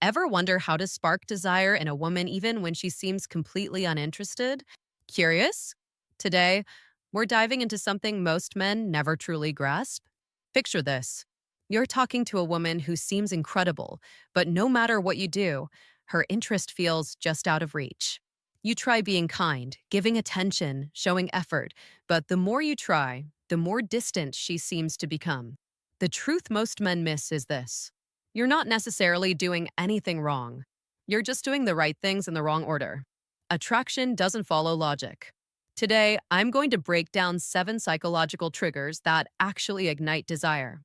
Ever wonder how to spark desire in a woman even when she seems completely uninterested? Curious? Today, we're diving into something most men never truly grasp. Picture this. You're talking to a woman who seems incredible, but no matter what you do, her interest feels just out of reach. You try being kind, giving attention, showing effort, but the more you try, the more distant she seems to become. The truth most men miss is this: you're not necessarily doing anything wrong. You're just doing the right things in the wrong order. Attraction doesn't follow logic. Today, I'm going to break down 7 psychological triggers that actually ignite desire.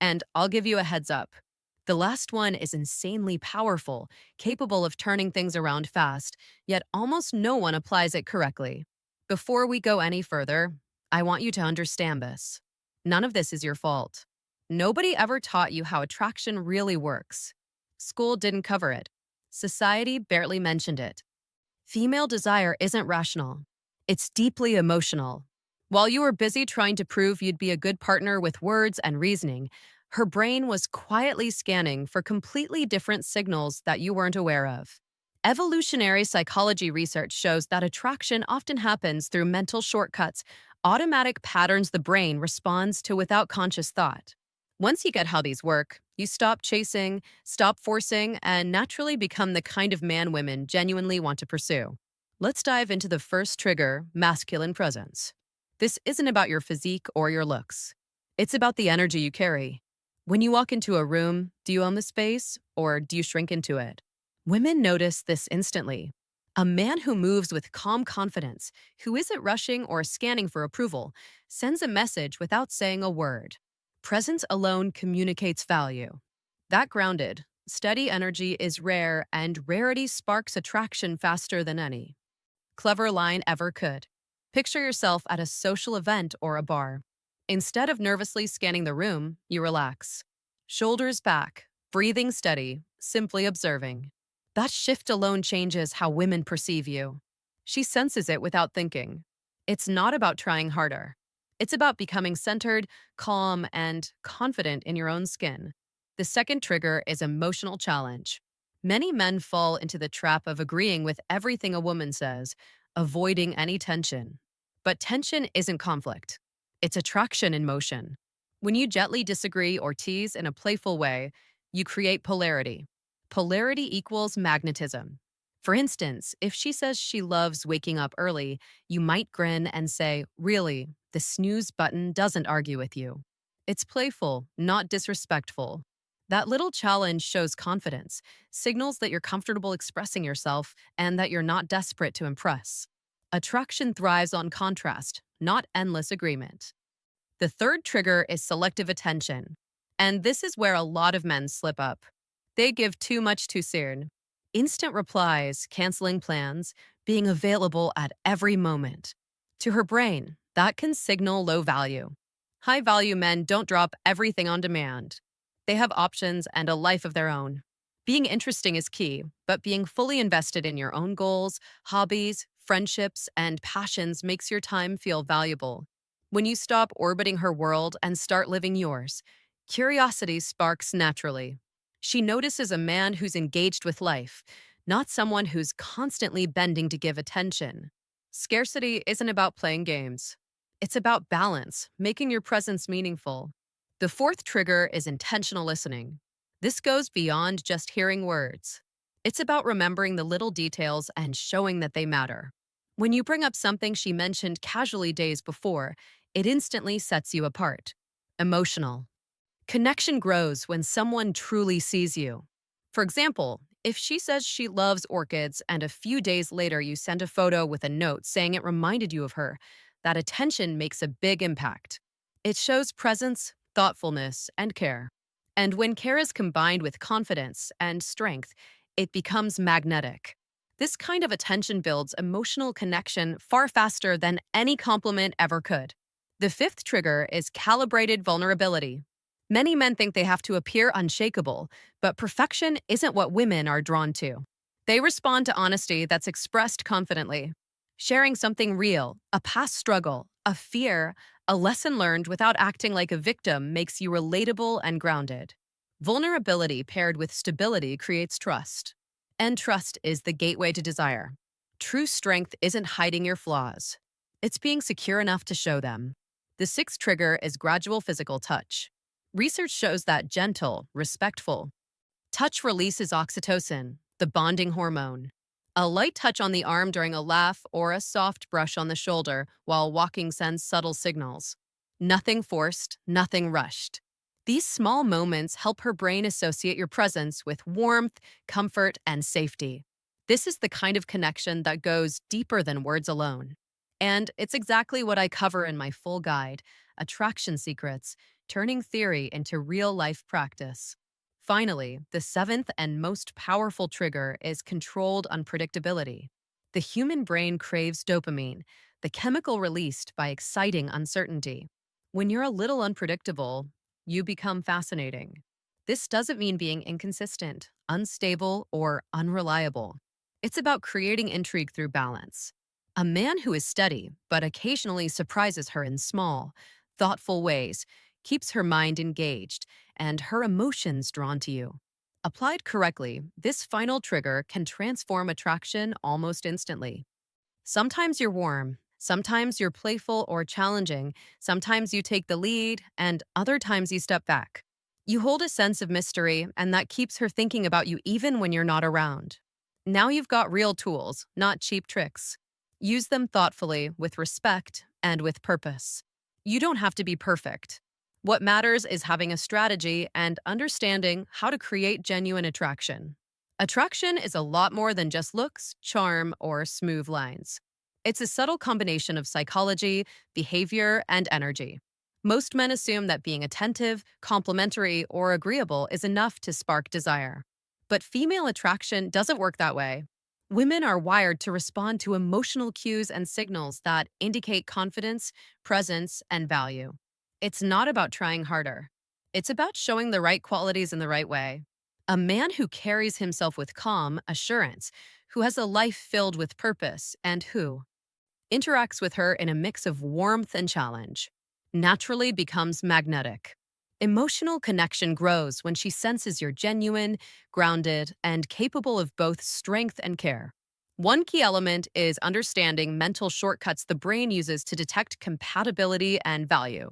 And I'll give you a heads up. The last one is insanely powerful, capable of turning things around fast, yet almost no one applies it correctly. Before we go any further, I want you to understand this. None of this is your fault. Nobody ever taught you how attraction really works. School didn't cover it. Society barely mentioned it. Female desire isn't rational. It's deeply emotional. While you were busy trying to prove you'd be a good partner with words and reasoning, her brain was quietly scanning for completely different signals that you weren't aware of. Evolutionary psychology research shows that attraction often happens through mental shortcuts, automatic patterns the brain responds to without conscious thought. Once you get how these work, you stop chasing, stop forcing, and naturally become the kind of man women genuinely want to pursue. Let's dive into the first trigger: masculine presence. This isn't about your physique or your looks. It's about the energy you carry. When you walk into a room, do you own the space or do you shrink into it? Women notice this instantly. A man who moves with calm confidence, who isn't rushing or scanning for approval, sends a message without saying a word. Presence alone communicates value. That grounded, steady energy is rare, and rarity sparks attraction faster than any clever line ever could. Picture yourself at a social event or a bar. Instead of nervously scanning the room, you relax. Shoulders back, breathing steady, simply observing. That shift alone changes how women perceive you. She senses it without thinking. It's not about trying harder. It's about becoming centered, calm, and confident in your own skin. The second trigger is emotional challenge. Many men fall into the trap of agreeing with everything a woman says, avoiding any tension. But tension isn't conflict. It's attraction in motion. When you gently disagree or tease in a playful way, you create polarity. Polarity equals magnetism. For instance, if she says she loves waking up early, you might grin and say, "Really, the snooze button doesn't argue with you." It's playful, not disrespectful. That little challenge shows confidence, signals that you're comfortable expressing yourself and that you're not desperate to impress. Attraction thrives on contrast, not endless agreement. The third trigger is selective attention. And this is where a lot of men slip up. They give too much too soon. Instant replies, canceling plans, being available at every moment. To her brain, that can signal low value. High value men don't drop everything on demand. They have options and a life of their own. Being interesting is key, but being fully invested in your own goals, hobbies, friendships, and passions makes your time feel valuable. When you stop orbiting her world and start living yours, curiosity sparks naturally. She notices a man who's engaged with life, not someone who's constantly bending to give attention. Scarcity isn't about playing games. It's about balance, making your presence meaningful. The fourth trigger is intentional listening. This goes beyond just hearing words. It's about remembering the little details and showing that they matter. When you bring up something she mentioned casually days before, it instantly sets you apart. Emotional. Connection grows when someone truly sees you. For example, if she says she loves orchids and a few days later you send a photo with a note saying it reminded you of her, that attention makes a big impact. It shows presence, thoughtfulness, and care. And when care is combined with confidence and strength, it becomes magnetic. This kind of attention builds emotional connection far faster than any compliment ever could. The fifth trigger is calibrated vulnerability. Many men think they have to appear unshakable, but perfection isn't what women are drawn to. They respond to honesty that's expressed confidently. Sharing something real, a past struggle, a fear, a lesson learned without acting like a victim makes you relatable and grounded. Vulnerability paired with stability creates trust. And trust is the gateway to desire. True strength isn't hiding your flaws, it's being secure enough to show them. The sixth trigger is gradual physical touch. Research shows that gentle, respectful touch releases oxytocin, the bonding hormone. A light touch on the arm during a laugh or a soft brush on the shoulder while walking sends subtle signals. Nothing forced, nothing rushed. These small moments help her brain associate your presence with warmth, comfort, and safety. This is the kind of connection that goes deeper than words alone. And it's exactly what I cover in my full guide, Attraction Secrets, Turning Theory into Real Life Practice. Finally, the seventh and most powerful trigger is controlled unpredictability. The human brain craves dopamine, the chemical released by exciting uncertainty. When you're a little unpredictable, you become fascinating. This doesn't mean being inconsistent, unstable, or unreliable. It's about creating intrigue through balance. A man who is steady, but occasionally surprises her in small, thoughtful ways, keeps her mind engaged and her emotions drawn to you. Applied correctly, this final trigger can transform attraction almost instantly. Sometimes you're warm, sometimes you're playful or challenging, sometimes you take the lead, and other times you step back. You hold a sense of mystery, and that keeps her thinking about you even when you're not around. Now you've got real tools, not cheap tricks. Use them thoughtfully, with respect, and with purpose. You don't have to be perfect. What matters is having a strategy and understanding how to create genuine attraction. Attraction is a lot more than just looks, charm, or smooth lines. It's a subtle combination of psychology, behavior, and energy. Most men assume that being attentive, complimentary, or agreeable is enough to spark desire. But female attraction doesn't work that way. Women are wired to respond to emotional cues and signals that indicate confidence, presence, and value. It's not about trying harder. It's about showing the right qualities in the right way. A man who carries himself with calm, assurance, who has a life filled with purpose, and who interacts with her in a mix of warmth and challenge, naturally becomes magnetic. Emotional connection grows when she senses you're genuine, grounded, and capable of both strength and care. One key element is understanding mental shortcuts the brain uses to detect compatibility and value.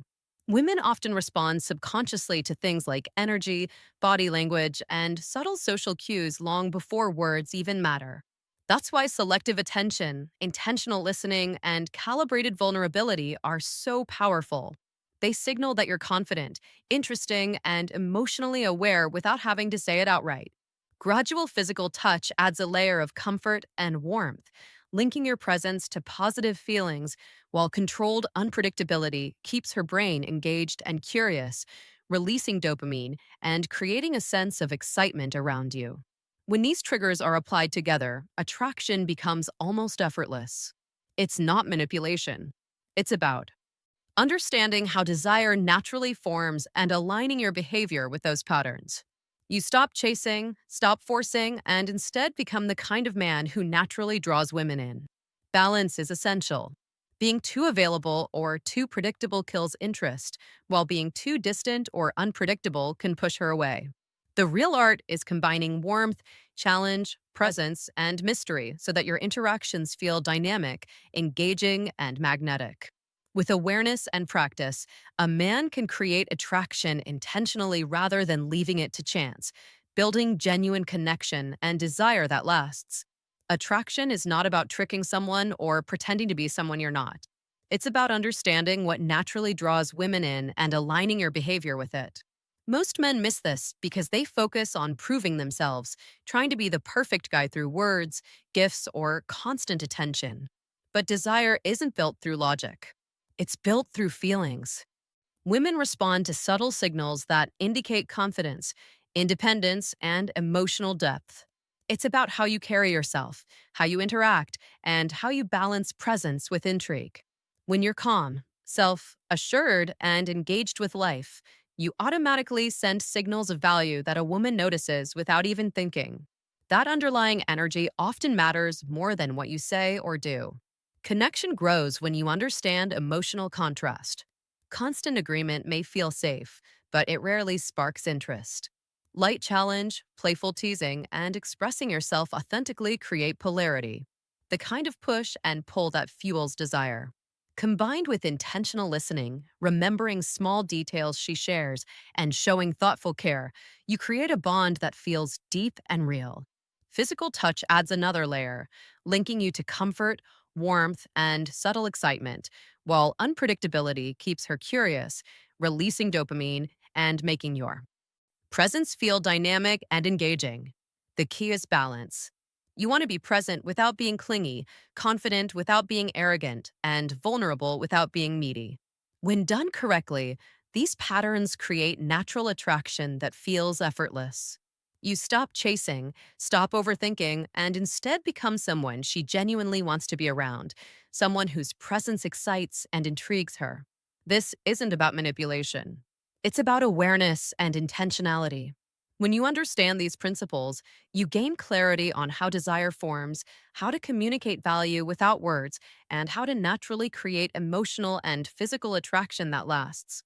Women often respond subconsciously to things like energy, body language, and subtle social cues long before words even matter. That's why selective attention, intentional listening, and calibrated vulnerability are so powerful. They signal that you're confident, interesting, and emotionally aware without having to say it outright. Gradual physical touch adds a layer of comfort and warmth, linking your presence to positive feelings, while controlled unpredictability keeps her brain engaged and curious, releasing dopamine and creating a sense of excitement around you. When these triggers are applied together, attraction becomes almost effortless. It's not manipulation, it's about understanding how desire naturally forms and aligning your behavior with those patterns. You stop chasing, stop forcing, and instead become the kind of man who naturally draws women in. Balance is essential. Being too available or too predictable kills interest, while being too distant or unpredictable can push her away. The real art is combining warmth, challenge, presence, and mystery so that your interactions feel dynamic, engaging, and magnetic. With awareness and practice, a man can create attraction intentionally rather than leaving it to chance, building genuine connection and desire that lasts. Attraction is not about tricking someone or pretending to be someone you're not. It's about understanding what naturally draws women in and aligning your behavior with it. Most men miss this because they focus on proving themselves, trying to be the perfect guy through words, gifts, or constant attention. But desire isn't built through logic. It's built through feelings. Women respond to subtle signals that indicate confidence, independence, and emotional depth. It's about how you carry yourself, how you interact, and how you balance presence with intrigue. When you're calm, self assured, and engaged with life, you automatically send signals of value that a woman notices without even thinking. That underlying energy often matters more than what you say or do. Connection grows when you understand emotional contrast. Constant agreement may feel safe, but it rarely sparks interest. Light challenge, playful teasing, and expressing yourself authentically create polarity, the kind of push and pull that fuels desire. Combined with intentional listening, remembering small details she shares, and showing thoughtful care, you create a bond that feels deep and real. Physical touch adds another layer, linking you to comfort, warmth, and subtle excitement, while unpredictability keeps her curious, releasing dopamine and making your presents feel dynamic and engaging. The key is balance. You want to be present without being clingy, confident without being arrogant, and vulnerable without being needy. When done correctly, these patterns create natural attraction that feels effortless. You stop chasing, stop overthinking, and instead become someone she genuinely wants to be around, someone whose presence excites and intrigues her. This isn't about manipulation. It's about awareness and intentionality. When you understand these principles, you gain clarity on how desire forms, how to communicate value without words, and how to naturally create emotional and physical attraction that lasts.